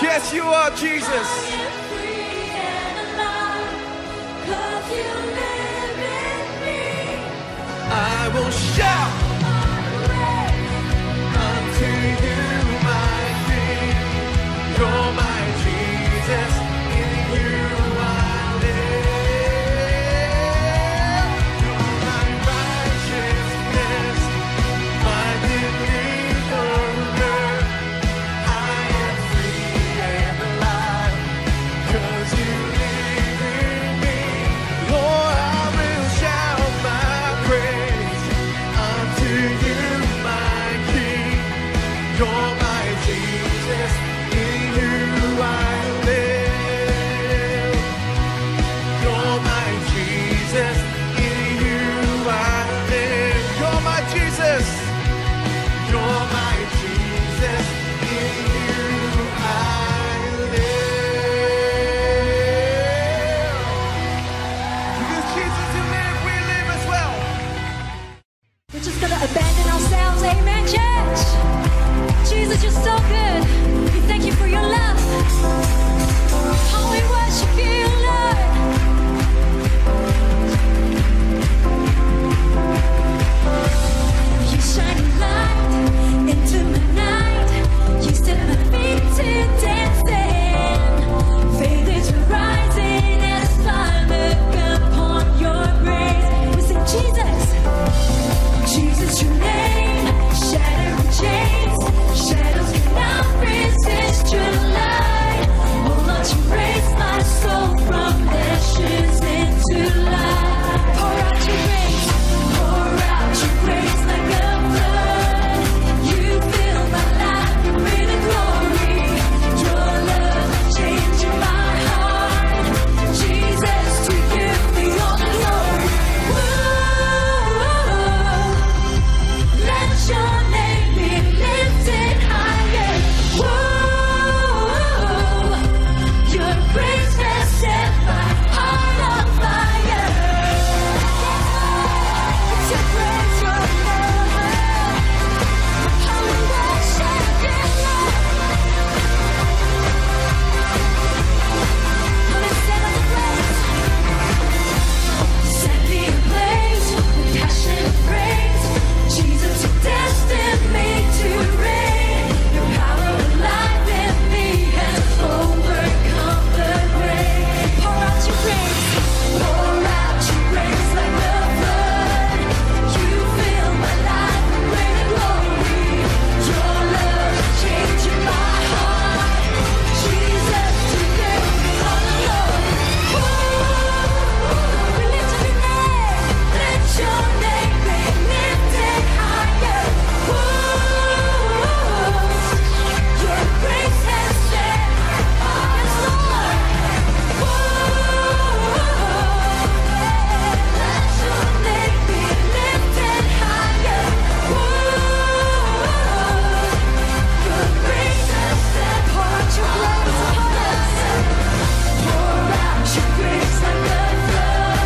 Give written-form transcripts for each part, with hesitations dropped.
Yes, you are, Jesus. I will shout unto you, my King. You're my Jesus. In you I live. You're my righteousness, my deliverer. I am free and alive, 'cause you live in me. Lord, I will shout my praise unto you, my King. You're my Jesus, in you I live. You're my Jesus, in you I live. You're my Jesus. You're my Jesus, in you I live. Because Jesus you live, we live as well. We're just gonna abandon ourselves, amen, church? Jesus, you're so good. We thank you for your love. Oh, we worship you, Lord. You shine a light into my night. You set my feet to dancing. Faith is rising as I look upon your grace. We sing Jesus. Jesus, your name, shattering chains. Shadows cannot resist your light. Oh Lord, you raise my soul from ashes into light. Pour out your grace like a flood. You fill my life with a glory. Your love changing my heart. Jesus, to you be all the glory. Whoa, let your name be lifted higher. Whoa, your grace has set my heart on fire. To praise your love, how we worship you, Lord. Let's set up the place. Set me ablaze with passion and praise. Jesus, you destined me to reign. Your power alive in me has overcome the grave. Pour out your grace like a flood. You fill my life with greater glory. Your love changing my heart. Jesus, to you be all the glory. We lift up your name. Let your name be lifted higher. Your grace has set us Lord. Let your name be lifted higher. Your grace has set. Pour out your grace upon us. Pour out your grace like a flood.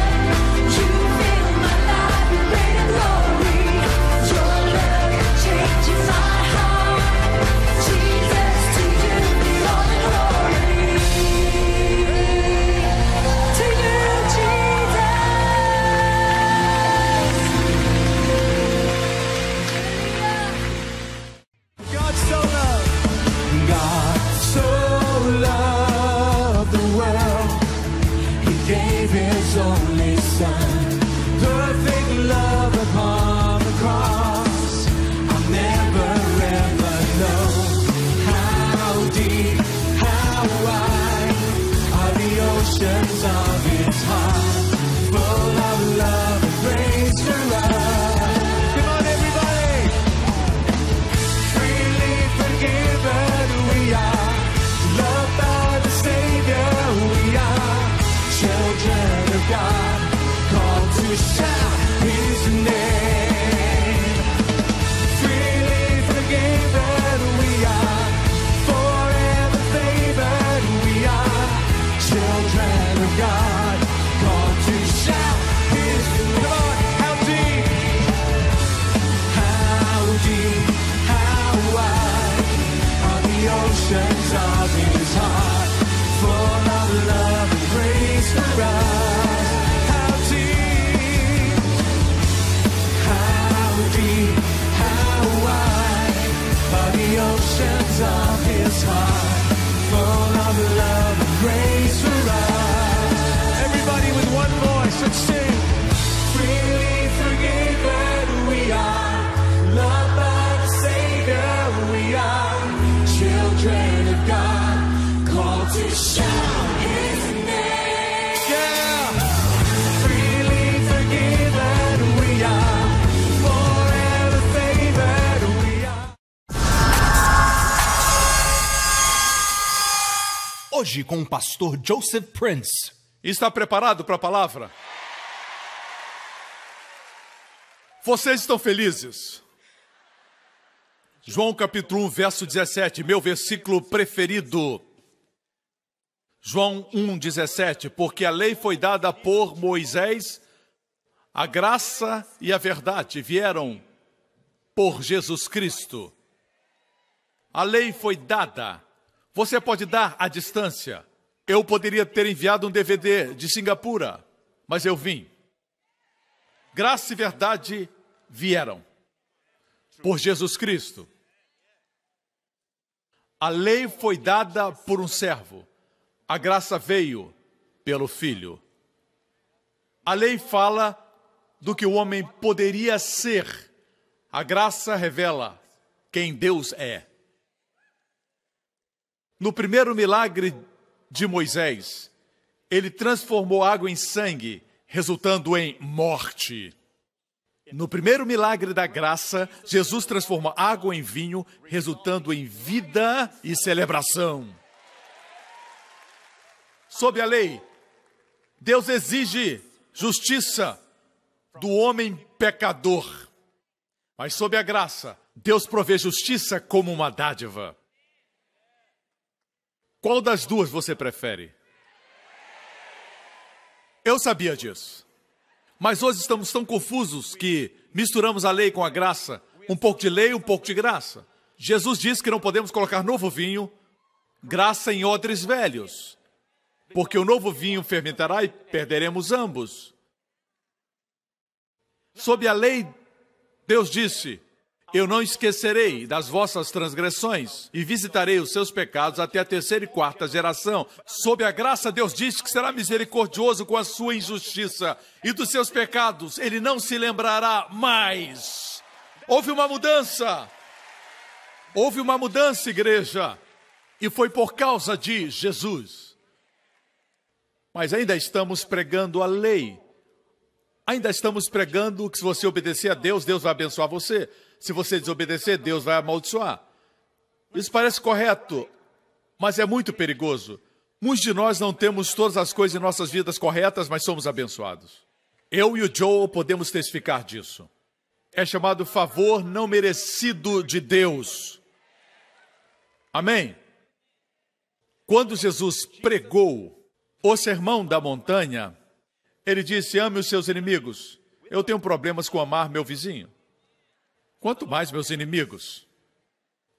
You fill my life with greater glory. Your love changes my heart. Jesus, to you be all the glory. To you, Jesus. God so loved the world, He gave His only Son. Perfect love upon the cross. I'll never ever know how deep, how wide are the oceans of His heart, full of love and grace for us. Come on, everybody! Freely forgiven we are, loved by the Savior we are, children of God, called to shout His name. Freely forgiven we are, forever favored we are, children of God, called His heart, full of love and grace for us. How deep, how wide are the oceans of His heart, full of love and grace for us. Everybody with one voice, let's sing. Freely forgiven we are, loved by the Savior we are, children of God, called to shout His name. Yeah! Freely forgiven we are, forever favored we are. Hoje com o pastor Joseph Prince. Está preparado para a palavra? Vocês estão felizes? João capítulo 1, verso 17, meu versículo preferido. João 1, 17, porque a lei foi dada por Moisés, a graça e a verdade vieram por Jesus Cristo. A lei foi dada. Você pode dar à distância. Eu poderia ter enviado um DVD de Singapura, mas eu vim. Graça e verdade vieram por Jesus Cristo. A lei foi dada por um servo. A graça veio pelo Filho. A lei fala do que o homem poderia ser. A graça revela quem Deus é. No primeiro milagre de Moisés, ele transformou água em sangue, resultando em morte. No primeiro milagre da graça, Jesus transforma água em vinho, resultando em vida e celebração. Sob a lei, Deus exige justiça do homem pecador. Mas sob a graça, Deus provê justiça como uma dádiva. Qual das duas você prefere? Eu sabia disso. Mas hoje estamos tão confusos que misturamos a lei com a graça. Um pouco de lei, um pouco de graça. Jesus disse que não podemos colocar novo vinho, graça em odres velhos. Porque o novo vinho fermentará e perderemos ambos. Sob a lei, Deus disse: eu não esquecerei das vossas transgressões e visitarei os seus pecados até a terceira e quarta geração. Sob a graça, Deus disse que será misericordioso com a sua injustiça e dos seus pecados Ele não se lembrará mais. Houve uma mudança. Houve uma mudança, igreja. E foi por causa de Jesus. Mas ainda estamos pregando a lei. Ainda estamos pregando que se você obedecer a Deus, Deus vai abençoar você. Se você desobedecer, Deus vai amaldiçoar. Isso parece correto, mas é muito perigoso. Muitos de nós não temos todas as coisas em nossas vidas corretas, mas somos abençoados. Eu e o Joe podemos testificar disso. É chamado favor não merecido de Deus. Amém? Quando Jesus pregou o sermão da montanha, Ele disse: ame os seus inimigos. Eu tenho problemas com amar meu vizinho. Quanto mais meus inimigos.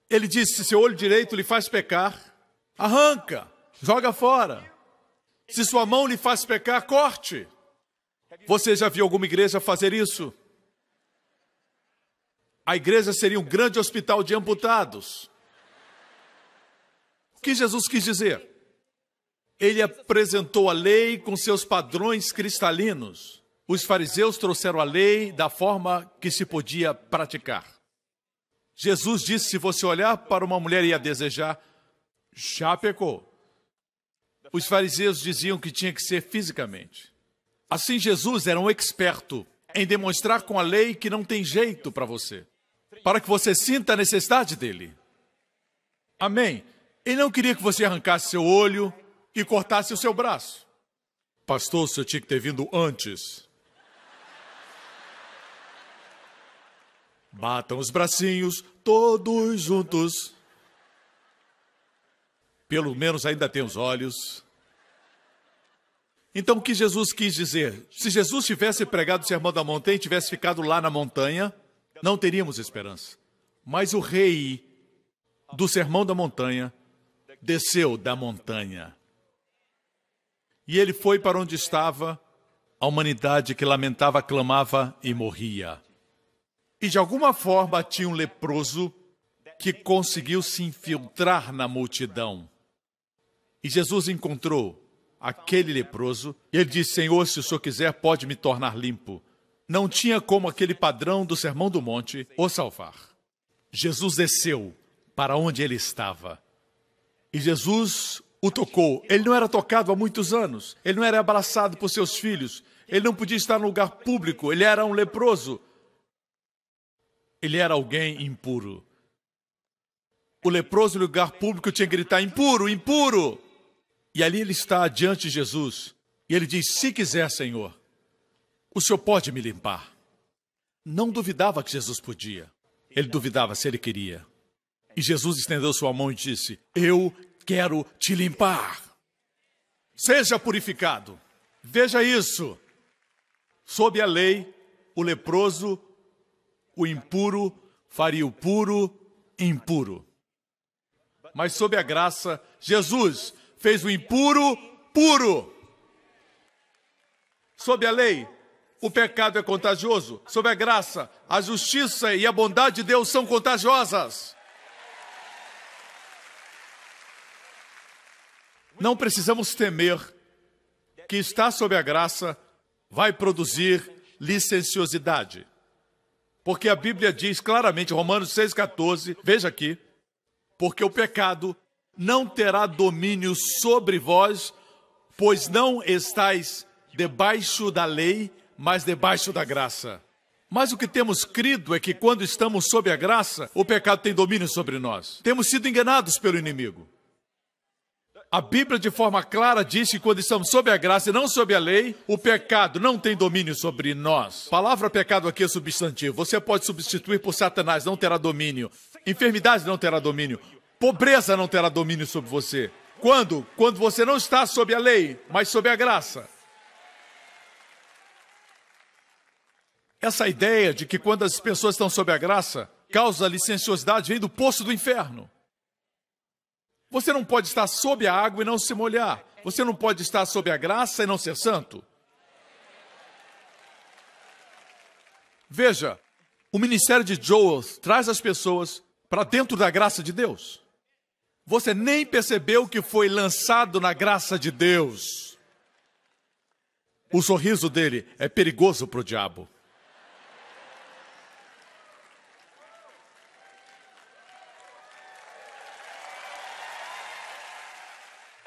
Ele disse: se seu olho direito lhe faz pecar, arranca, joga fora. Se sua mão lhe faz pecar, corte. Você já viu alguma igreja fazer isso? A igreja seria um grande hospital de amputados. O que Jesus quis dizer? Ele apresentou a lei com seus padrões cristalinos. Os fariseus trouxeram a lei da forma que se podia praticar. Jesus disse: se você olhar para uma mulher e a desejar, já pecou. Os fariseus diziam que tinha que ser fisicamente. Assim, Jesus era um experto em demonstrar com a lei que não tem jeito para você, para que você sinta a necessidade dele. Amém? Ele não queria que você arrancasse seu olho e cortasse o seu braço. Pastor, o senhor tinha que ter vindo antes. Batam os bracinhos, todos juntos. Pelo menos ainda tem os olhos. Então, o que Jesus quis dizer? Se Jesus tivesse pregado o Sermão da Montanha e tivesse ficado lá na montanha, não teríamos esperança. Mas o rei do Sermão da Montanha desceu da montanha. E ele foi para onde estava a humanidade que lamentava, clamava e morria. E de alguma forma tinha um leproso que conseguiu se infiltrar na multidão. E Jesus encontrou aquele leproso e ele disse: Senhor, se o Senhor quiser, pode me tornar limpo. Não tinha como aquele padrão do Sermão do Monte o salvar. Jesus desceu para onde ele estava. E Jesus o tocou. Ele não era tocado há muitos anos. Ele não era abraçado por seus filhos. Ele não podia estar no lugar público. Ele era um leproso. Ele era alguém impuro. O leproso no lugar público tinha que gritar: impuro, impuro! E ali ele está diante de Jesus. E ele diz: se quiser, Senhor, o Senhor pode me limpar. Não duvidava que Jesus podia. Ele duvidava se ele queria. E Jesus estendeu sua mão e disse: eu quero te limpar. Seja purificado. Veja isso. Sob a lei, o leproso, o impuro, faria o puro impuro. Mas sob a graça, Jesus fez o impuro puro. Sob a lei, o pecado é contagioso. Sob a graça, a justiça e a bondade de Deus são contagiosas. Não precisamos temer que estar sob a graça vai produzir licenciosidade. Porque a Bíblia diz claramente, Romanos 6,14, veja aqui, porque o pecado não terá domínio sobre vós, pois não estáis debaixo da lei, mas debaixo da graça. Mas o que temos crido é que quando estamos sob a graça, o pecado tem domínio sobre nós. Temos sido enganados pelo inimigo. A Bíblia, de forma clara, diz que quando estamos sob a graça e não sob a lei, o pecado não tem domínio sobre nós. A palavra pecado aqui é substantivo. Você pode substituir por Satanás, não terá domínio. Enfermidade não terá domínio. Pobreza não terá domínio sobre você. Quando? Quando você não está sob a lei, mas sob a graça. Essa ideia de que quando as pessoas estão sob a graça, causa licenciosidade, vem do poço do inferno. Você não pode estar sob a água e não se molhar. Você não pode estar sob a graça e não ser santo. Veja, o ministério de Joel traz as pessoas para dentro da graça de Deus. Você nem percebeu que foi lançado na graça de Deus. O sorriso dele é perigoso para o diabo.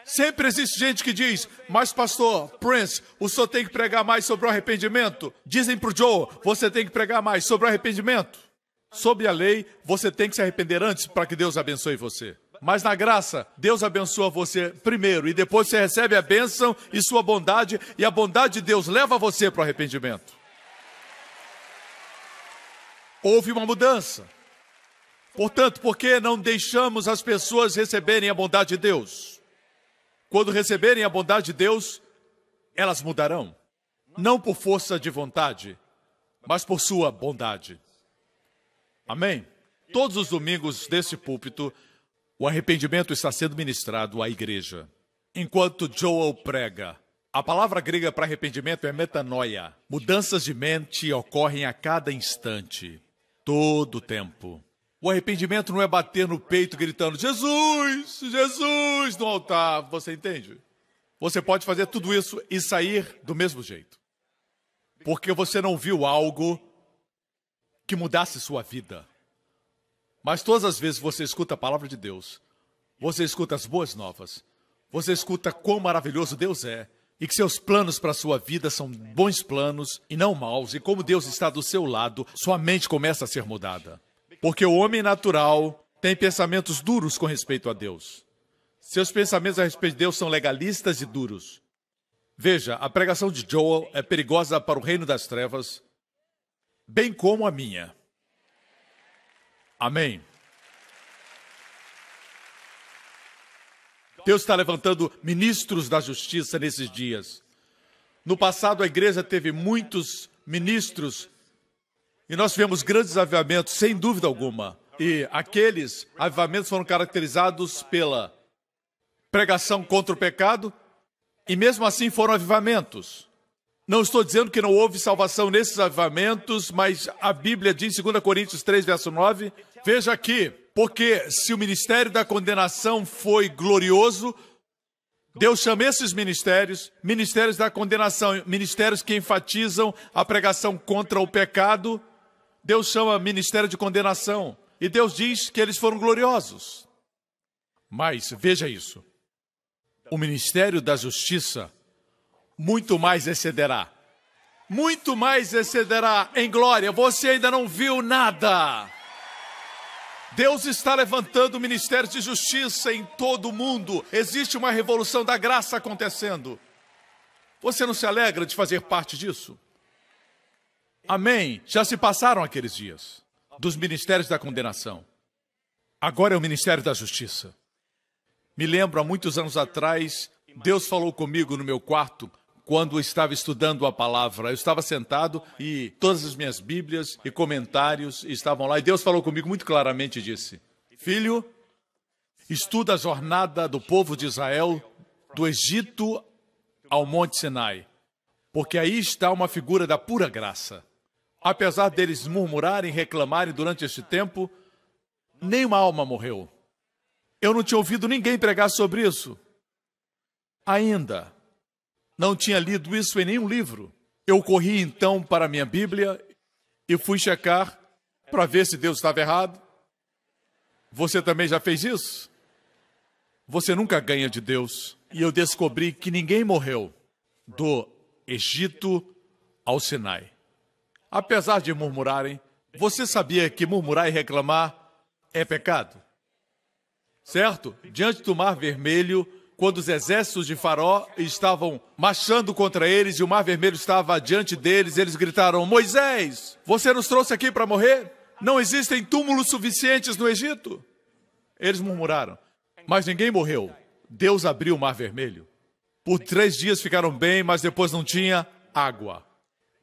Sempre existe gente que diz: mas pastor Prince, o senhor tem que pregar mais sobre o arrependimento. Dizem para o Joe: você tem que pregar mais sobre o arrependimento. Sob a lei, você tem que se arrepender antes para que Deus abençoe você. Mas na graça, Deus abençoa você primeiro e depois você recebe a bênção e sua bondade, e a bondade de Deus leva você para o arrependimento. Houve uma mudança. Portanto, por que não deixamos as pessoas receberem a bondade de Deus? Quando receberem a bondade de Deus, elas mudarão. Não por força de vontade, mas por sua bondade. Amém? Todos os domingos desse púlpito, o arrependimento está sendo ministrado à igreja. Enquanto Joel prega, a palavra grega para arrependimento é metanoia. Mudanças de mente ocorrem a cada instante, todo o tempo. O arrependimento não é bater no peito gritando: Jesus, Jesus, no altar. Você entende? Você pode fazer tudo isso e sair do mesmo jeito. Porque você não viu algo que mudasse sua vida. Mas todas as vezes você escuta a palavra de Deus, você escuta as boas novas, você escuta quão maravilhoso Deus é, e que seus planos para a sua vida são bons planos e não maus, e como Deus está do seu lado, sua mente começa a ser mudada. Porque o homem natural tem pensamentos duros com respeito a Deus. Seus pensamentos a respeito de Deus são legalistas e duros. Veja, a pregação de Joel é perigosa para o reino das trevas, bem como a minha. Amém. Deus está levantando ministros da justiça nesses dias. No passado, a igreja teve muitos ministros e nós tivemos grandes avivamentos, sem dúvida alguma. E aqueles avivamentos foram caracterizados pela pregação contra o pecado, e mesmo assim foram avivamentos. Não estou dizendo que não houve salvação nesses avivamentos, mas a Bíblia diz, 2 Coríntios 3, verso 9, veja aqui, porque se o ministério da condenação foi glorioso, Deus chama esses ministérios, ministérios da condenação, ministérios que enfatizam a pregação contra o pecado, Deus chama ministério de condenação. E Deus diz que eles foram gloriosos. Mas, veja isso, o ministério da justiça muito mais excederá em glória. Você ainda não viu nada. Deus está levantando ministérios de justiça em todo o mundo. Existe uma revolução da graça acontecendo. Você não se alegra de fazer parte disso? Amém. Já se passaram aqueles dias dos ministérios da condenação. Agora é o ministério da justiça. Me lembro, há muitos anos atrás, Deus falou comigo no meu quarto, quando eu estava estudando a palavra. Eu estava sentado e todas as minhas Bíblias e comentários estavam lá. E Deus falou comigo muito claramente e disse: filho, estuda a jornada do povo de Israel do Egito ao Monte Sinai, porque aí está uma figura da pura graça. Apesar deles murmurarem e reclamarem durante este tempo, nenhuma alma morreu. Eu não tinha ouvido ninguém pregar sobre isso. Ainda. Não tinha lido isso em nenhum livro. Eu corri então para a minha Bíblia e fui checar para ver se Deus estava errado. Você também já fez isso? Você nunca ganha de Deus. E eu descobri que ninguém morreu do Egito ao Sinai. Apesar de murmurarem, você sabia que murmurar e reclamar é pecado? Certo? Diante do Mar Vermelho, quando os exércitos de Faraó estavam marchando contra eles e o Mar Vermelho estava diante deles, eles gritaram: Moisés, você nos trouxe aqui para morrer? Não existem túmulos suficientes no Egito? Eles murmuraram, mas ninguém morreu. Deus abriu o Mar Vermelho. Por 3 dias ficaram bem, mas depois não tinha água.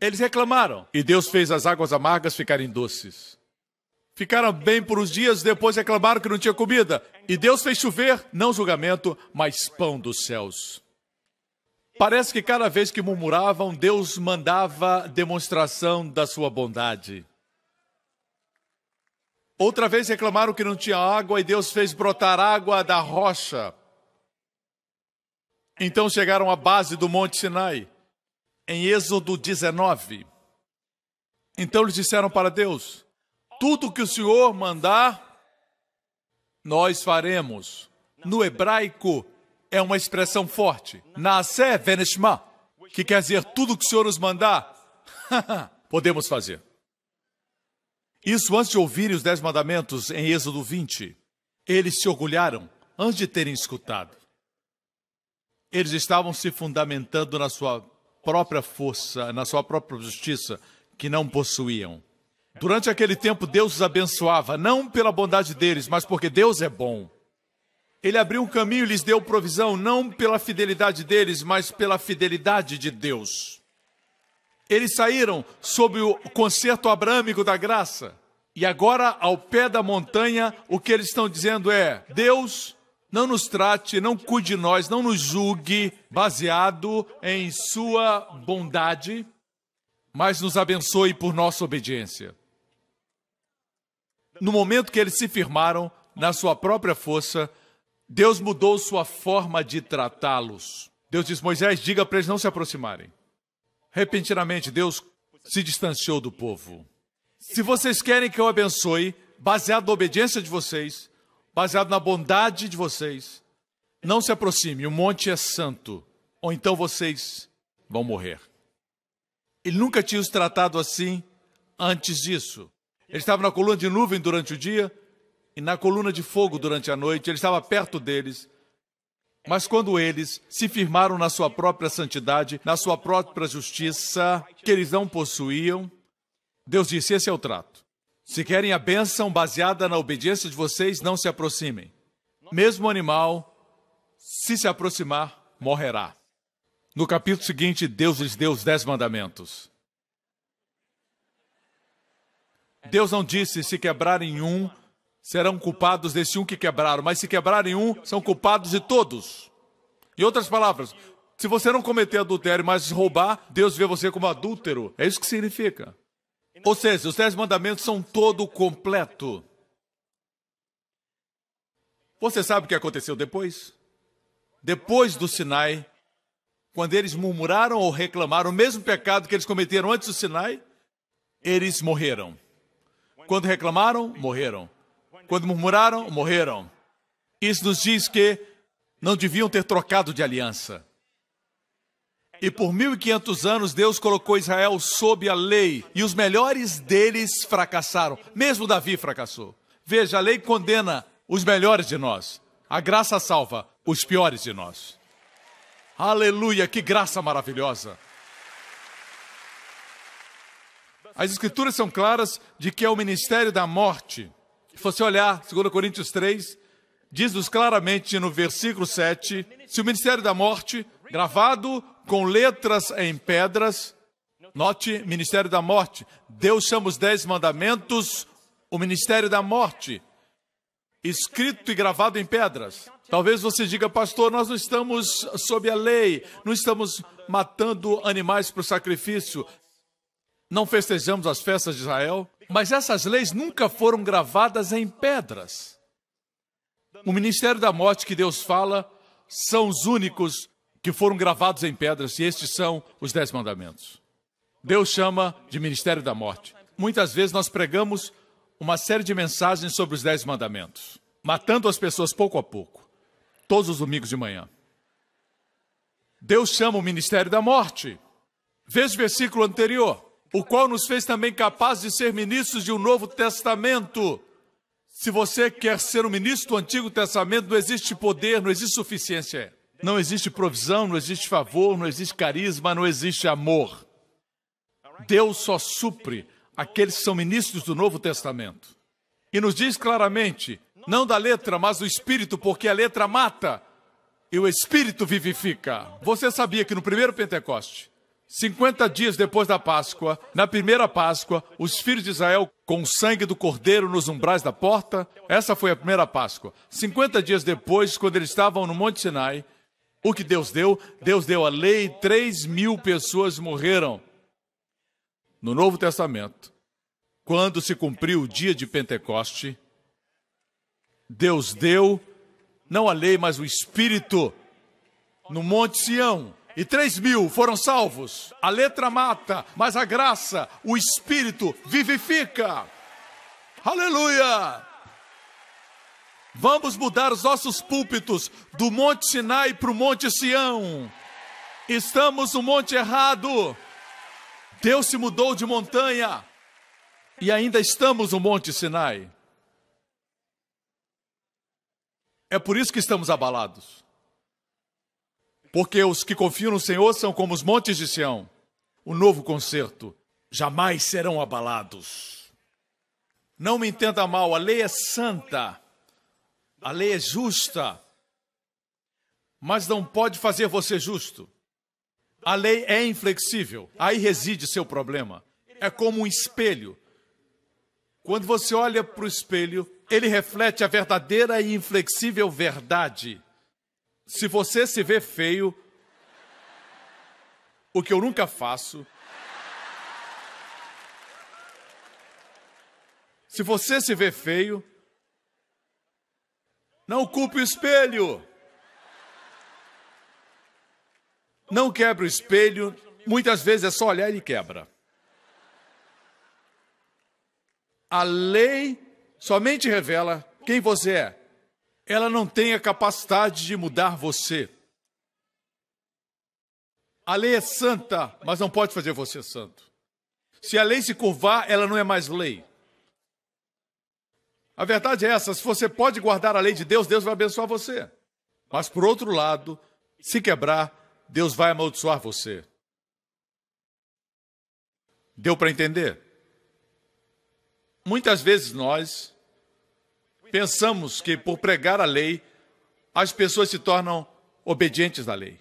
Eles reclamaram e Deus fez as águas amargas ficarem doces. Ficaram bem por uns dias, depois reclamaram que não tinha comida. E Deus fez chover, não julgamento, mas pão dos céus. Parece que cada vez que murmuravam, Deus mandava demonstração da sua bondade. Outra vez reclamaram que não tinha água e Deus fez brotar água da rocha. Então chegaram à base do Monte Sinai, em Êxodo 19. Então eles disseram para Deus: tudo que o Senhor mandar, nós faremos. No hebraico, é uma expressão forte. Naaseh venishma, que quer dizer tudo que o Senhor nos mandar, podemos fazer. Isso antes de ouvirem os 10 mandamentos em Êxodo 20. Eles se orgulharam antes de terem escutado. Eles estavam se fundamentando na sua própria força, na sua própria justiça, que não possuíam. Durante aquele tempo, Deus os abençoava, não pela bondade deles, mas porque Deus é bom. Ele abriu um caminho e lhes deu provisão, não pela fidelidade deles, mas pela fidelidade de Deus. Eles saíram sob o concerto abrâmico da graça. E agora, ao pé da montanha, o que eles estão dizendo é: Deus, não nos trate, não cuide de nós, não nos julgue baseado em sua bondade, mas nos abençoe por nossa obediência. No momento que eles se firmaram na sua própria força, Deus mudou sua forma de tratá-los. Deus disse: Moisés, diga para eles não se aproximarem. Repentinamente, Deus se distanciou do povo. Se vocês querem que eu abençoe, baseado na obediência de vocês, baseado na bondade de vocês, não se aproxime, o monte é santo, ou então vocês vão morrer. Ele nunca tinha os tratado assim antes disso. Ele estava na coluna de nuvem durante o dia e na coluna de fogo durante a noite. Ele estava perto deles. Mas quando eles se firmaram na sua própria santidade, na sua própria justiça, que eles não possuíam, Deus disse: esse é o trato. Se querem a bênção baseada na obediência de vocês, não se aproximem. Mesmo o animal, se aproximar, morrerá. No capítulo seguinte, Deus lhes deu os 10 mandamentos. Deus não disse: se quebrarem um, serão culpados desse um que quebraram, mas se quebrarem um, são culpados de todos. Em outras palavras, se você não cometer adultério, mas roubar, Deus vê você como adúltero. É isso que significa. Ou seja, os 10 mandamentos são todo completo. Você sabe o que aconteceu depois? Depois do Sinai, quando eles murmuraram ou reclamaram o mesmo pecado que eles cometeram antes do Sinai, eles morreram. Quando reclamaram, morreram. Quando murmuraram, morreram. Isso nos diz que não deviam ter trocado de aliança. E por 1500 anos, Deus colocou Israel sob a lei. E os melhores deles fracassaram. Mesmo Davi fracassou. Veja, a lei condena os melhores de nós. A graça salva os piores de nós. Aleluia, que graça maravilhosa. As escrituras são claras de que é o ministério da morte. Se você olhar 2 Coríntios 3, diz-nos claramente no versículo 7, se o ministério da morte, gravado com letras em pedras, note, ministério da morte. Deus chama os 10 mandamentos o ministério da morte, escrito e gravado em pedras. Talvez você diga, pastor, nós não estamos sob a lei, não estamos matando animais para o sacrifício, não festejamos as festas de Israel, mas essas leis nunca foram gravadas em pedras. O ministério da morte que Deus fala são os únicos que foram gravados em pedras, e estes são os 10 mandamentos. Deus chama de ministério da morte. Muitas vezes nós pregamos uma série de mensagens sobre os 10 mandamentos, matando as pessoas pouco a pouco, todos os domingos de manhã. Deus chama o ministério da morte. Veja o versículo anterior, o qual nos fez também capazes de ser ministros de um novo testamento. Se você quer ser um ministro do Antigo Testamento, não existe poder, não existe suficiência. Não existe provisão, não existe favor, não existe carisma, não existe amor. Deus só supre aqueles que são ministros do Novo Testamento. E nos diz claramente, não da letra, mas do Espírito, porque a letra mata e o Espírito vivifica. Você sabia que no primeiro Pentecoste, 50 dias depois da Páscoa, na primeira Páscoa, os filhos de Israel, com o sangue do cordeiro nos umbrais da porta, essa foi a primeira Páscoa. 50 dias depois, quando eles estavam no Monte Sinai, o que Deus deu a lei, 3.000 pessoas morreram. No Novo Testamento, quando se cumpriu o dia de Pentecoste, Deus deu, não a lei, mas o Espírito, no Monte Sião. E 3.000 foram salvos. A letra mata, mas a graça, o Espírito vivifica. Aleluia! Vamos mudar os nossos púlpitos do Monte Sinai para o Monte Sião. Estamos no monte errado. Deus se mudou de montanha e ainda estamos no Monte Sinai. É por isso que estamos abalados. Porque os que confiam no Senhor são como os montes de Sião. O novo concerto, jamais serão abalados. Não me entenda mal, a lei é santa, a lei é justa, mas não pode fazer você justo. A lei é inflexível, aí reside seu problema. É como um espelho. Quando você olha para o espelho, ele reflete a verdadeira e inflexível verdade. Se você se vê feio, o que eu nunca faço, se você se vê feio, não culpe o espelho. Não quebre o espelho, muitas vezes é só olhar e ele quebra. A lei somente revela quem você é. Ela não tem a capacidade de mudar você. A lei é santa, mas não pode fazer você santo. Se a lei se curvar, ela não é mais lei. A verdade é essa, se você pode guardar a lei de Deus, Deus vai abençoar você. Mas, por outro lado, se quebrar, Deus vai amaldiçoar você. Deu para entender? Muitas vezes nós pensamos que por pregar a lei, as pessoas se tornam obedientes à lei.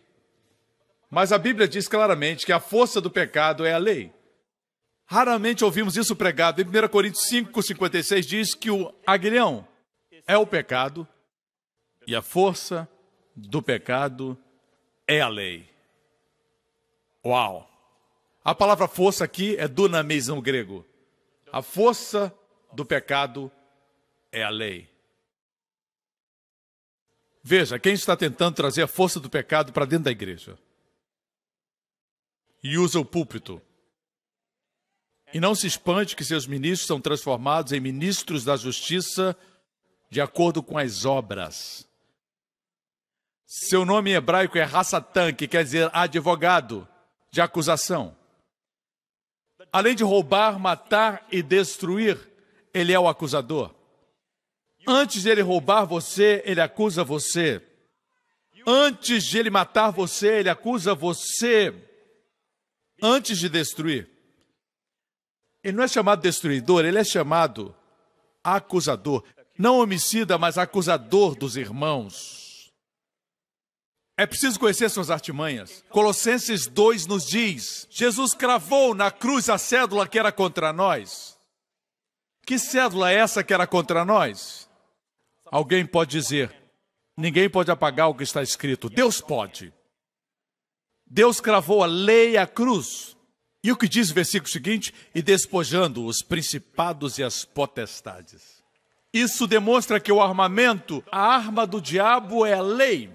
Mas a Bíblia diz claramente que a força do pecado é a lei. Raramente ouvimos isso pregado. Em 1 Coríntios 5:56 diz que o aguilhão é o pecado e a força do pecado é a lei. Uau! A palavra força aqui é dunamis no grego. A força do pecado é a lei. Veja, quem está tentando trazer a força do pecado para dentro da igreja e usa o púlpito. E não se espante que seus ministros são transformados em ministros da justiça de acordo com as obras. Seu nome em hebraico é Hassatan, que quer dizer advogado de acusação. Além de roubar, matar e destruir, ele é o acusador. Antes de ele roubar você, ele acusa você. Antes de ele matar você, ele acusa você. Antes de destruir. Ele não é chamado destruidor, ele é chamado acusador. Não homicida, mas acusador dos irmãos. É preciso conhecer suas artimanhas. Colossenses 2 nos diz: Jesus cravou na cruz a cédula que era contra nós. Que cédula é essa que era contra nós? Alguém pode dizer, ninguém pode apagar o que está escrito. Deus pode. Deus cravou a lei à cruz. E o que diz o versículo seguinte? E despojando os principados e as potestades. Isso demonstra que o armamento, a arma do diabo é a lei.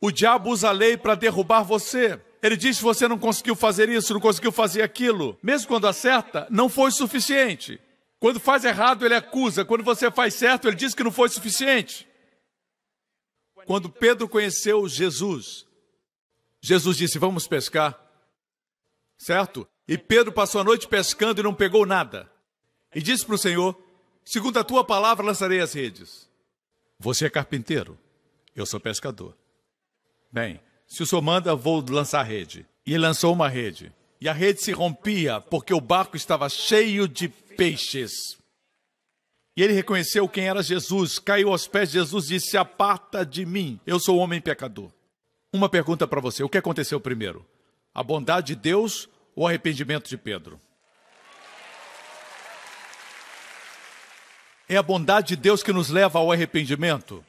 O diabo usa a lei para derrubar você. Ele diz que você não conseguiu fazer isso, não conseguiu fazer aquilo. Mesmo quando acerta, não foi suficiente. Quando faz errado, ele acusa. Quando você faz certo, ele diz que não foi suficiente. Quando Pedro conheceu Jesus, Jesus disse, vamos pescar. Certo? E Pedro passou a noite pescando e não pegou nada. E disse para o Senhor, segundo a tua palavra, lançarei as redes. Você é carpinteiro, eu sou pescador. Bem, se o senhor manda, vou lançar a rede. E ele lançou uma rede. E a rede se rompia porque o barco estava cheio de peixes. E ele reconheceu quem era Jesus, caiu aos pés de Jesus e disse, aparta de mim, eu sou homem pecador. Uma pergunta para você, o que aconteceu primeiro? A bondade de Deus ou o arrependimento de Pedro? É a bondade de Deus que nos leva ao arrependimento.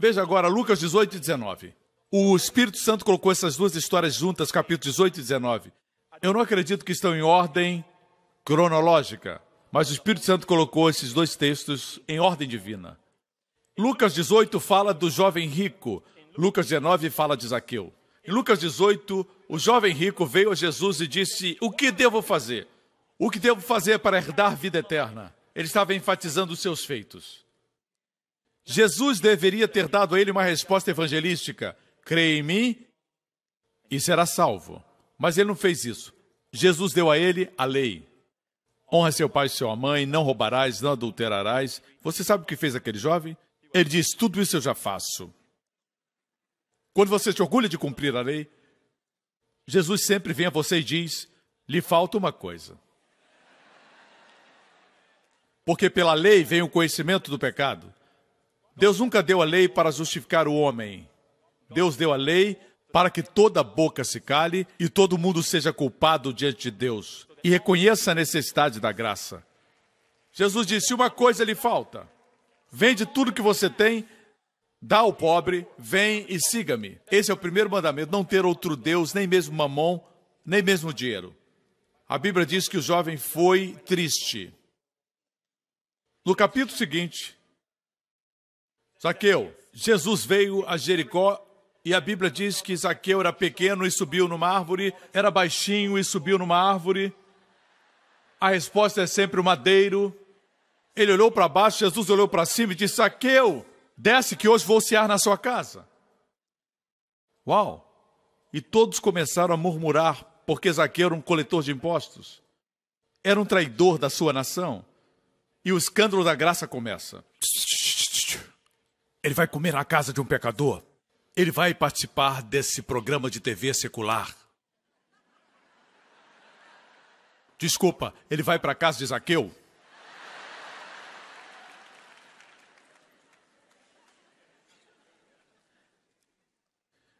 Veja agora, Lucas 18 e 19. O Espírito Santo colocou essas duas histórias juntas, capítulos 18 e 19. Eu não acredito que estão em ordem cronológica, mas o Espírito Santo colocou esses dois textos em ordem divina. Lucas 18 fala do jovem rico, Lucas 19 fala de Zaqueu. Em Lucas 18, o jovem rico veio a Jesus e disse, o que devo fazer? O que devo fazer para herdar vida eterna? Ele estava enfatizando os seus feitos. Jesus deveria ter dado a ele uma resposta evangelística. Creia em mim e será salvo. Mas ele não fez isso. Jesus deu a ele a lei. Honra seu pai e sua mãe, não roubarás, não adulterarás. Você sabe o que fez aquele jovem? Ele diz, tudo isso eu já faço. Quando você se orgulha de cumprir a lei, Jesus sempre vem a você e diz, lhe falta uma coisa. Porque pela lei vem o conhecimento do pecado. Deus nunca deu a lei para justificar o homem. Deus deu a lei para que toda boca se cale e todo mundo seja culpado diante de Deus e reconheça a necessidade da graça. Jesus disse, uma coisa lhe falta. Vende tudo que você tem, dá ao pobre, vem e siga-me. Esse é o primeiro mandamento, não ter outro Deus, nem mesmo mamon, nem mesmo dinheiro. A Bíblia diz que o jovem foi triste. No capítulo seguinte, Zaqueu, Jesus veio a Jericó e a Bíblia diz que Zaqueu era pequeno e subiu numa árvore, era baixinho e subiu numa árvore. A resposta é sempre o madeiro. Ele olhou para baixo, Jesus olhou para cima e disse, Zaqueu, desce que hoje vou cear na sua casa. Uau! E todos começaram a murmurar porque Zaqueu era um coletor de impostos. Era um traidor da sua nação. E o escândalo da graça começa. Ele vai comer na casa de um pecador. Ele vai participar desse programa de TV secular. Desculpa, ele vai para a casa de Zaqueu.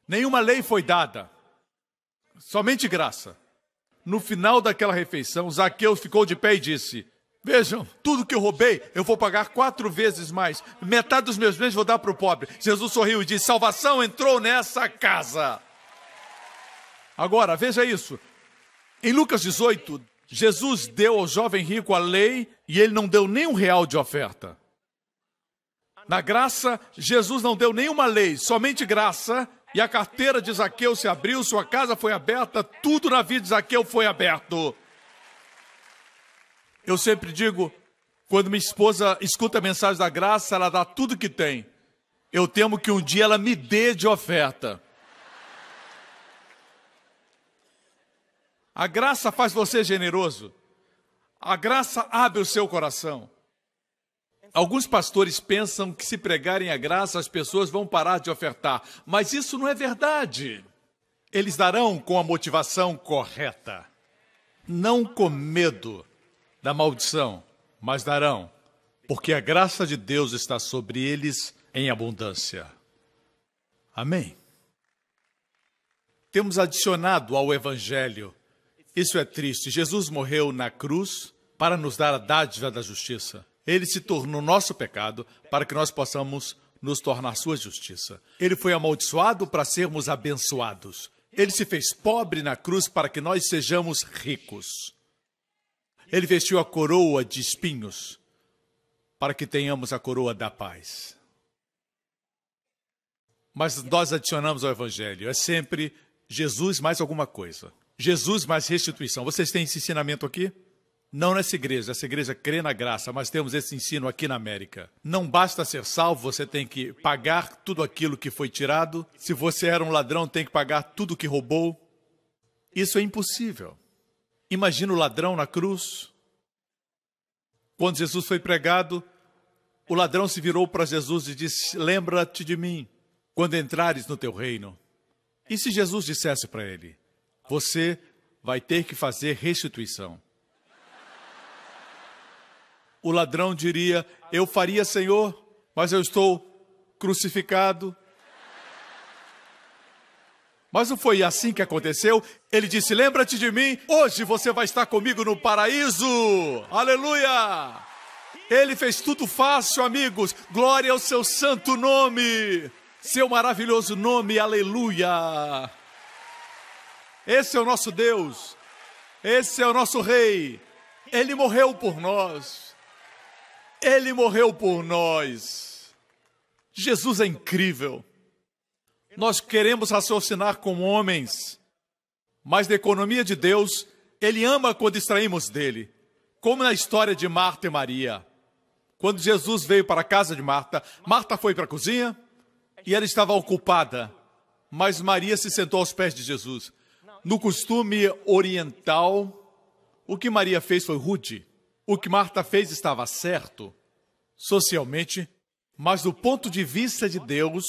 Nenhuma lei foi dada, somente graça. No final daquela refeição, Zaqueu ficou de pé e disse, Vejam, tudo que eu roubei, eu vou pagar 4 vezes mais. Metade dos meus bens vou dar para o pobre. Jesus sorriu e disse, salvação entrou nessa casa. Agora, veja isso. Em Lucas 18, Jesus deu ao jovem rico a lei e ele não deu nem R$1 de oferta. Na graça, Jesus não deu nenhuma lei, somente graça. E a carteira de Zaqueu se abriu, sua casa foi aberta, tudo na vida de Zaqueu foi aberto. Eu sempre digo, quando minha esposa escuta a mensagem da graça, ela dá tudo que tem. Eu temo que um dia ela me dê de oferta. A graça faz você generoso. A graça abre o seu coração. Alguns pastores pensam que se pregarem a graça, as pessoas vão parar de ofertar. Mas isso não é verdade. Eles darão com a motivação correta. Não com medo da maldição, mas darão, porque a graça de Deus está sobre eles em abundância. Amém? Temos adicionado ao Evangelho. Isso é triste. Jesus morreu na cruz para nos dar a dádiva da justiça. Ele se tornou nosso pecado para que nós possamos nos tornar sua justiça. Ele foi amaldiçoado para sermos abençoados. Ele se fez pobre na cruz para que nós sejamos ricos. Ele vestiu a coroa de espinhos para que tenhamos a coroa da paz. Mas nós adicionamos ao Evangelho. É sempre Jesus mais alguma coisa. Jesus mais restituição. Vocês têm esse ensinamento aqui? Não nessa igreja. Essa igreja crê na graça, mas temos esse ensino aqui na América. Não basta ser salvo, você tem que pagar tudo aquilo que foi tirado. Se você era um ladrão, tem que pagar tudo que roubou. Isso é impossível. Imagina o ladrão na cruz. Quando Jesus foi pregado, o ladrão se virou para Jesus e disse, lembra-te de mim quando entrares no teu reino. E se Jesus dissesse para ele, você vai ter que fazer restituição? O ladrão diria, eu faria, Senhor, mas eu estou crucificado. Mas não foi assim que aconteceu. Ele disse, lembra-te de mim, hoje você vai estar comigo no paraíso. Aleluia! Ele fez tudo fácil, amigos. Glória ao seu santo nome. Seu maravilhoso nome, aleluia. Esse é o nosso Deus. Esse é o nosso Rei. Ele morreu por nós. Ele morreu por nós. Jesus é incrível. Nós queremos raciocinar como homens, mas na economia de Deus, Ele ama quando extraímos dele. Como na história de Marta e Maria. Quando Jesus veio para a casa de Marta, Marta foi para a cozinha e ela estava ocupada, mas Maria se sentou aos pés de Jesus. No costume oriental, o que Maria fez foi rude. O que Marta fez estava certo, socialmente, mas do ponto de vista de Deus,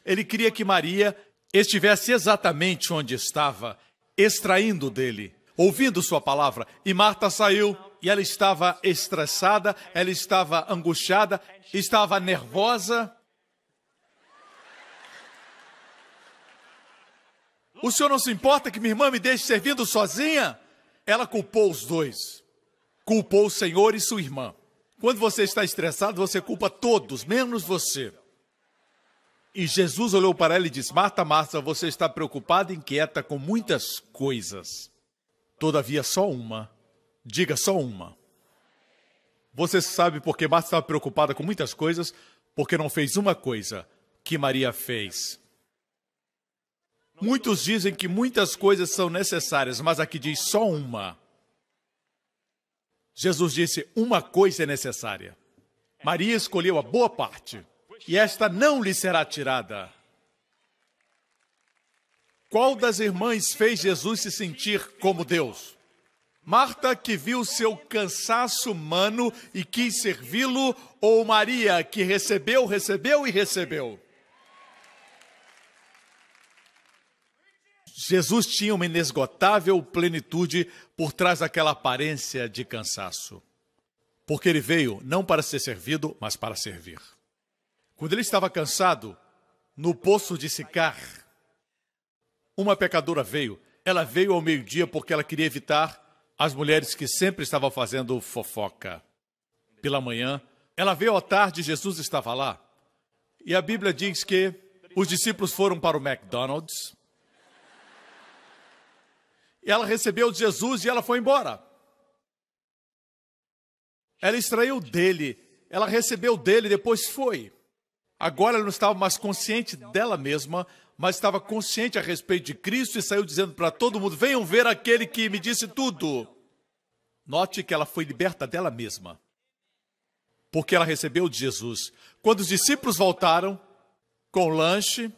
Ele queria que Maria estivesse exatamente onde estava, extraindo dele, ouvindo sua palavra. E Marta saiu e ela estava estressada, ela estava angustiada, estava nervosa. O senhor não se importa que minha irmã me deixe servindo sozinha? Ela culpou os dois. Culpou o Senhor e sua irmã. Quando você está estressado, você culpa todos, menos você. E Jesus olhou para ela e disse, Marta, Marta, você está preocupada e inquieta com muitas coisas. Todavia, só uma. Diga só uma. Você sabe por que Marta estava preocupada com muitas coisas? Porque não fez uma coisa que Maria fez. Muitos dizem que muitas coisas são necessárias, mas aqui diz só uma. Jesus disse, uma coisa é necessária. Maria escolheu a boa parte, e esta não lhe será tirada. Qual das irmãs fez Jesus se sentir como Deus? Marta, que viu seu cansaço humano e quis servi-lo, ou Maria, que recebeu e recebeu? Jesus tinha uma inesgotável plenitude por trás daquela aparência de cansaço. Porque ele veio não para ser servido, mas para servir. Quando ele estava cansado, no poço de Sicar, uma pecadora veio. Ela veio ao meio-dia porque ela queria evitar as mulheres que sempre estavam fazendo fofoca. pela manhã. Ela veio à tarde e Jesus estava lá. E a Bíblia diz que os discípulos foram para o McDonald's. E ela recebeu Jesus e ela foi embora. Ela extraiu dele, ela recebeu dele e depois foi. Agora ela não estava mais consciente dela mesma, mas estava consciente a respeito de Cristo e saiu dizendo para todo mundo: venham ver aquele que me disse tudo. Note que ela foi liberta dela mesma, porque ela recebeu de Jesus. Quando os discípulos voltaram com o lanche,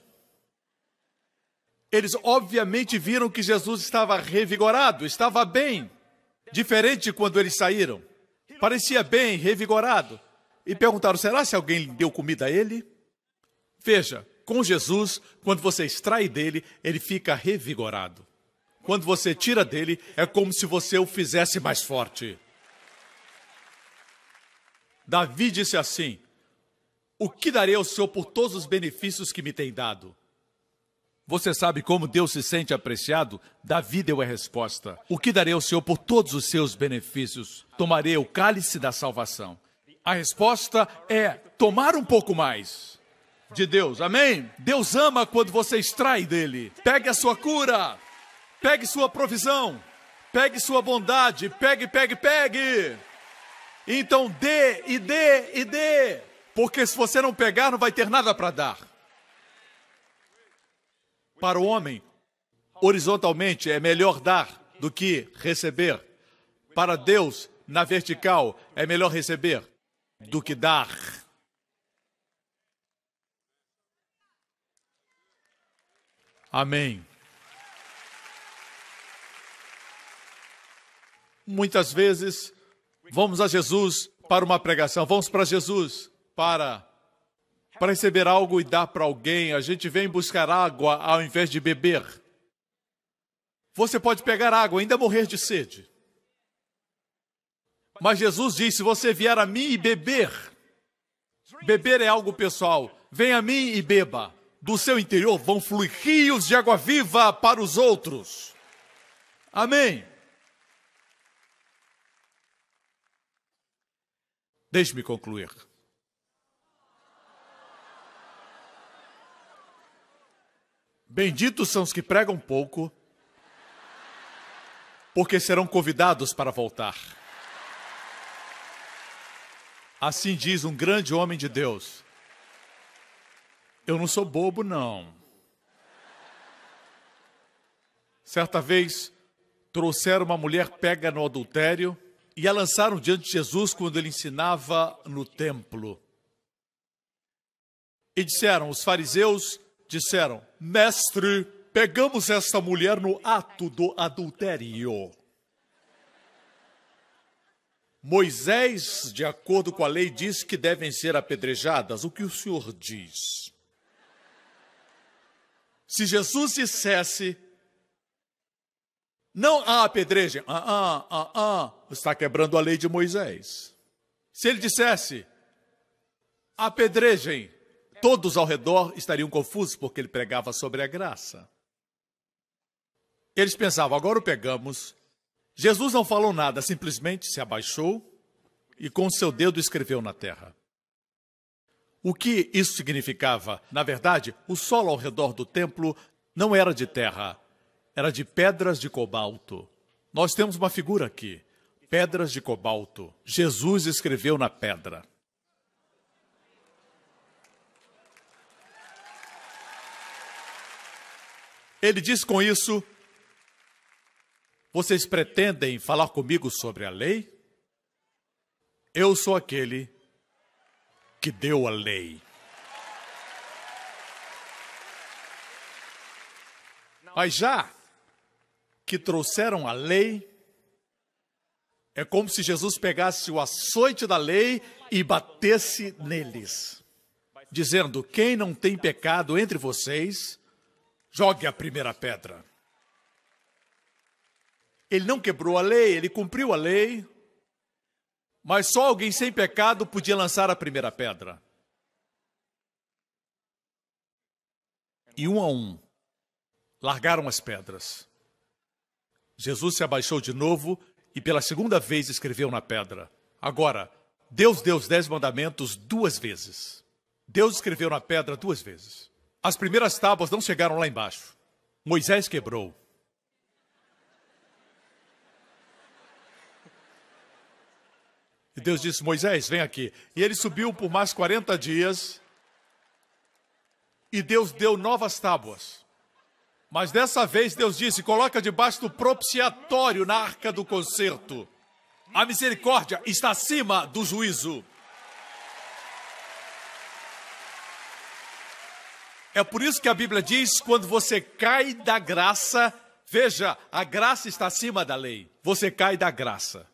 eles obviamente viram que Jesus estava revigorado, estava bem, diferente de quando eles saíram. Parecia bem, revigorado. E perguntaram: será se alguém deu comida a ele? Veja, com Jesus, quando você extrai dele, ele fica revigorado. Quando você tira dele, é como se você o fizesse mais forte. Davi disse assim: o que darei ao Senhor por todos os benefícios que me tem dado? Você sabe como Deus se sente apreciado? Davi deu a resposta: o que darei ao Senhor por todos os seus benefícios? Tomarei o cálice da salvação. A resposta é tomar um pouco mais de Deus, amém? Deus ama quando você extrai dele. Pegue a sua cura, pegue sua provisão, pegue sua bondade, pegue. Então dê e dê e dê, porque se você não pegar, não vai ter nada para dar. Para o homem, horizontalmente, é melhor dar do que receber. Para Deus, na vertical, é melhor receber do que dar. Amém. Muitas vezes, vamos a Jesus para uma pregação, vamos para Jesus para receber algo e dar para alguém. A gente vem buscar água ao invés de beber. Você pode pegar água e ainda morrer de sede. Mas Jesus diz: se você vier a mim e beber é algo pessoal. Venha a mim e beba. Do seu interior vão fluir rios de água viva para os outros. Amém. Deixe-me concluir. Benditos são os que pregam pouco, porque serão convidados para voltar. Assim diz um grande homem de Deus. Eu não sou bobo, não. Certa vez, trouxeram uma mulher pega no adultério e a lançaram diante de Jesus quando ele ensinava no templo. E os fariseus disseram: mestre, pegamos esta mulher no ato do adultério. Moisés, de acordo com a lei, diz que devem ser apedrejadas. O que o senhor diz? Se Jesus dissesse: não há apedrejem, está quebrando a lei de Moisés. Se ele dissesse: apedrejem, todos ao redor estariam confusos, porque ele pregava sobre a graça. Eles pensavam: agora o pegamos. Jesus não falou nada, simplesmente se abaixou e com seu dedo escreveu na terra. O que isso significava? Na verdade, o solo ao redor do templo não era de terra, era de pedras de cobalto. Nós temos uma figura aqui, pedras de cobalto. Jesus escreveu na pedra. Ele diz com isso: vocês pretendem falar comigo sobre a lei? Eu sou aquele que deu a lei. Mas já que trouxeram a lei, é como se Jesus pegasse o açoite da lei e batesse neles, dizendo: quem não tem pecado entre vocês, jogue a primeira pedra. Ele não quebrou a lei, ele cumpriu a lei, mas só alguém sem pecado podia lançar a primeira pedra. E um a um, largaram as pedras. Jesus se abaixou de novo e pela segunda vez escreveu na pedra. Agora, Deus deu os 10 mandamentos 2 vezes. Deus escreveu na pedra 2 vezes. As primeiras tábuas não chegaram lá embaixo. Moisés quebrou. E Deus disse, Moisés, vem aqui. E ele subiu por mais 40 dias. E Deus deu novas tábuas. Mas dessa vez Deus disse, coloca debaixo do propiciatório na arca do concerto. A misericórdia está acima do juízo. É por isso que a Bíblia diz, quando você cai da graça, veja, a graça está acima da lei. Você cai da graça.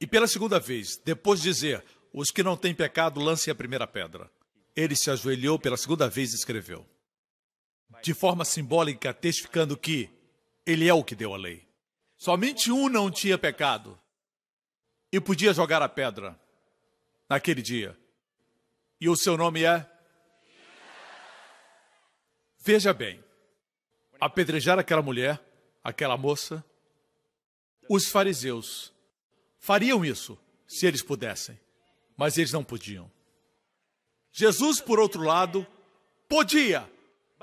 E pela segunda vez, depois de dizer, os que não têm pecado, lancem a primeira pedra. Ele se ajoelhou pela segunda vez e escreveu. De forma simbólica, testificando que ele é o que deu a lei. Somente um não tinha pecado. E podia jogar a pedra naquele dia. E o seu nome é? Veja bem. Apedrejar aquela mulher, aquela moça. Os fariseus fariam isso, se eles pudessem. Mas eles não podiam. Jesus, por outro lado, podia,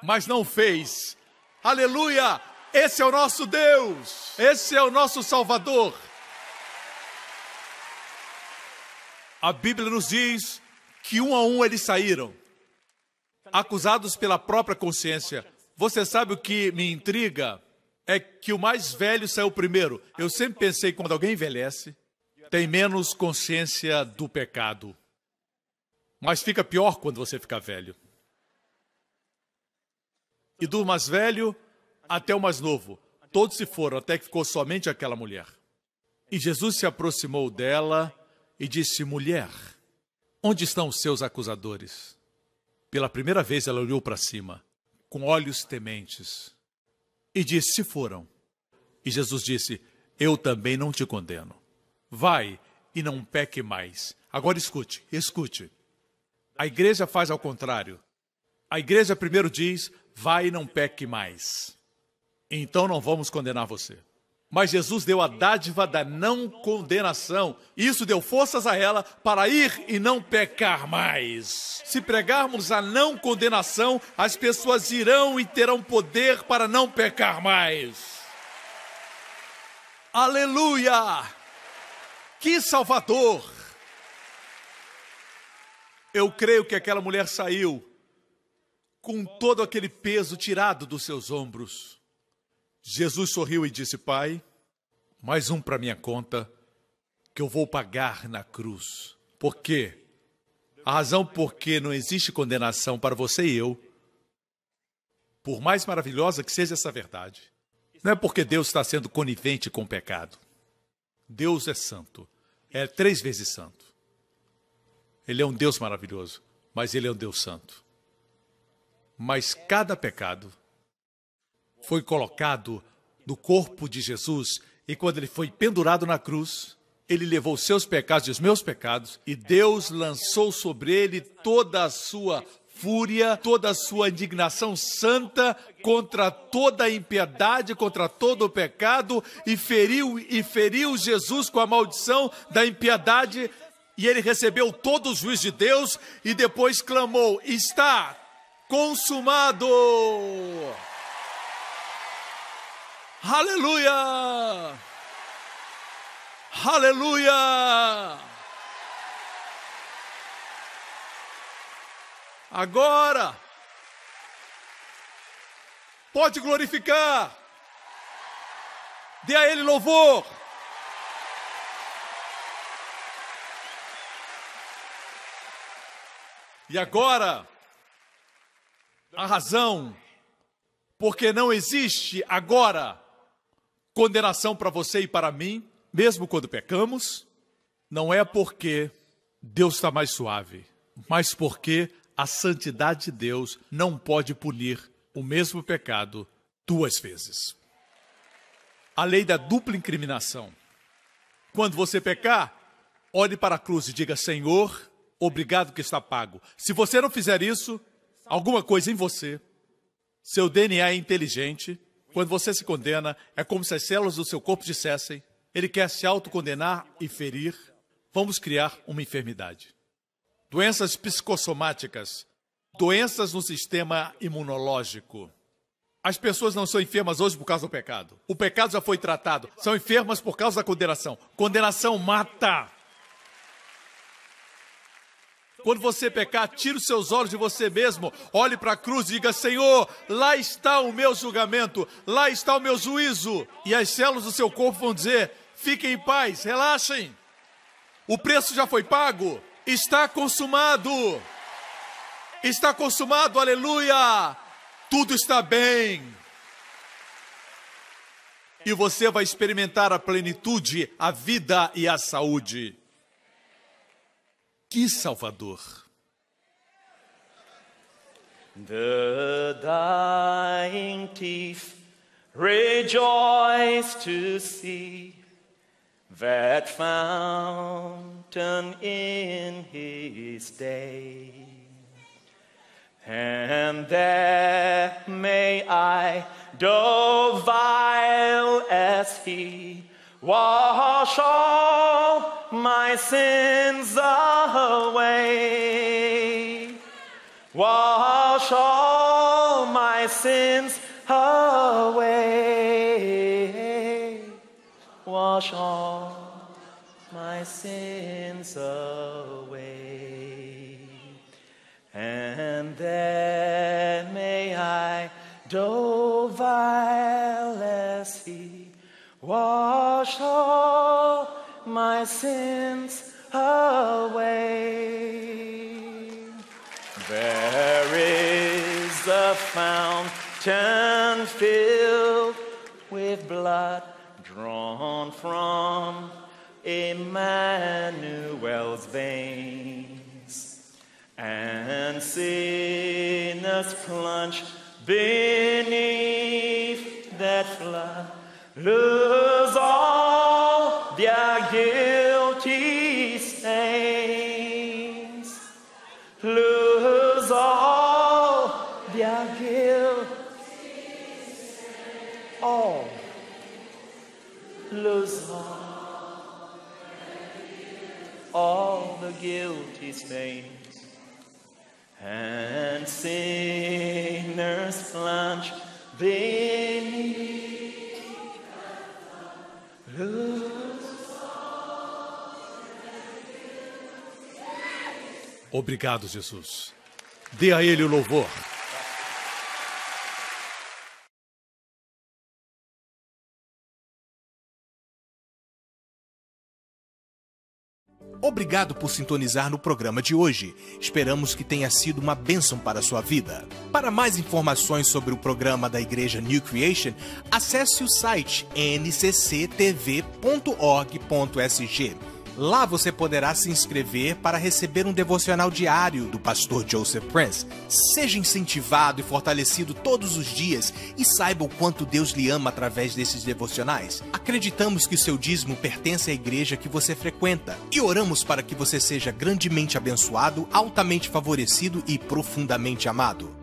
mas não fez. Aleluia! Esse é o nosso Deus! Esse é o nosso Salvador! A Bíblia nos diz que um a um eles saíram, acusados pela própria consciência. Você sabe o que me intriga? É que o mais velho saiu primeiro. Eu sempre pensei que quando alguém envelhece, tem menos consciência do pecado. Mas fica pior quando você fica velho. E do mais velho até o mais novo, todos se foram, até que ficou somente aquela mulher. E Jesus se aproximou dela e disse, mulher, onde estão os seus acusadores? Pela primeira vez ela olhou para cima, com olhos tementes, e disse, se foram. E Jesus disse, eu também não te condeno. Vai e não peque mais. Agora escute, escute. A igreja faz ao contrário. A igreja primeiro diz, vai e não peque mais. Então não vamos condenar você. Mas Jesus deu a dádiva da não condenação. Isso deu forças a ela para ir e não pecar mais. Se pregarmos a não condenação, as pessoas irão e terão poder para não pecar mais. Aleluia! Que Salvador! Eu creio que aquela mulher saiu com todo aquele peso tirado dos seus ombros. Jesus sorriu e disse, Pai, mais um para minha conta que eu vou pagar na cruz. Por quê? A razão porque não existe condenação para você e eu, por mais maravilhosa que seja essa verdade, não é porque Deus está sendo conivente com o pecado. Deus é santo, é 3 vezes santo. Ele é um Deus maravilhoso, mas Ele é um Deus santo. Mas cada pecado foi colocado no corpo de Jesus, e quando Ele foi pendurado na cruz, Ele levou os seus pecados e os meus pecados, e Deus lançou sobre Ele toda a sua fúria, toda a sua indignação santa contra toda a impiedade, contra todo o pecado, e feriu Jesus com a maldição da impiedade, e ele recebeu todo o juízo de Deus, e depois clamou, está consumado! Aleluia! Aleluia! Agora, pode glorificar, dê a Ele louvor. E agora, a razão porque não existe agora condenação para você e para mim, mesmo quando pecamos, não é porque Deus está mais suave, mas porque a santidade de Deus não pode punir o mesmo pecado 2 vezes. A lei da dupla incriminação. Quando você pecar, olhe para a cruz e diga, Senhor, obrigado que está pago. Se você não fizer isso, alguma coisa em você, seu DNA é inteligente, quando você se condena, é como se as células do seu corpo dissessem, ele quer se autocondenar e ferir, vamos criar uma enfermidade. Doenças psicossomáticas, doenças no sistema imunológico. As pessoas não são enfermas hoje por causa do pecado. O pecado já foi tratado. São enfermas por causa da condenação. Condenação mata. Quando você pecar, tire os seus olhos de você mesmo, olhe para a cruz e diga: Senhor, lá está o meu julgamento, lá está o meu juízo. E as células do seu corpo vão dizer: fiquem em paz, relaxem. O preço já foi pago, está consumado. Está consumado, aleluia. Tudo está bem. E você vai experimentar a plenitude, a vida e a saúde. Que Salvador! The dying thief rejoiced to see that fountain in his day. And there may I, though vile as he, wash all my sins away. Wash all my sins away. Wash all my sins away. And then may I, though vile as he, wash all my sins away. There is a fountain filled with blood drawn from Emmanuel's veins, and sinners plunge beneath that flood, lose all their guilty stains, lose all their guilty stains, all, lose all the guilty stains. And sinners plunge beneath. Obrigado, Jesus. Dê a Ele o louvor. Obrigado por sintonizar no programa de hoje. Esperamos que tenha sido uma bênção para a sua vida. Para mais informações sobre o programa da Igreja New Creation, acesse o site ncctv.org.sg. Lá você poderá se inscrever para receber um devocional diário do pastor Joseph Prince. Seja incentivado e fortalecido todos os dias e saiba o quanto Deus lhe ama através desses devocionais. Acreditamos que o seu dízimo pertence à igreja que você frequenta e oramos para que você seja grandemente abençoado, altamente favorecido e profundamente amado.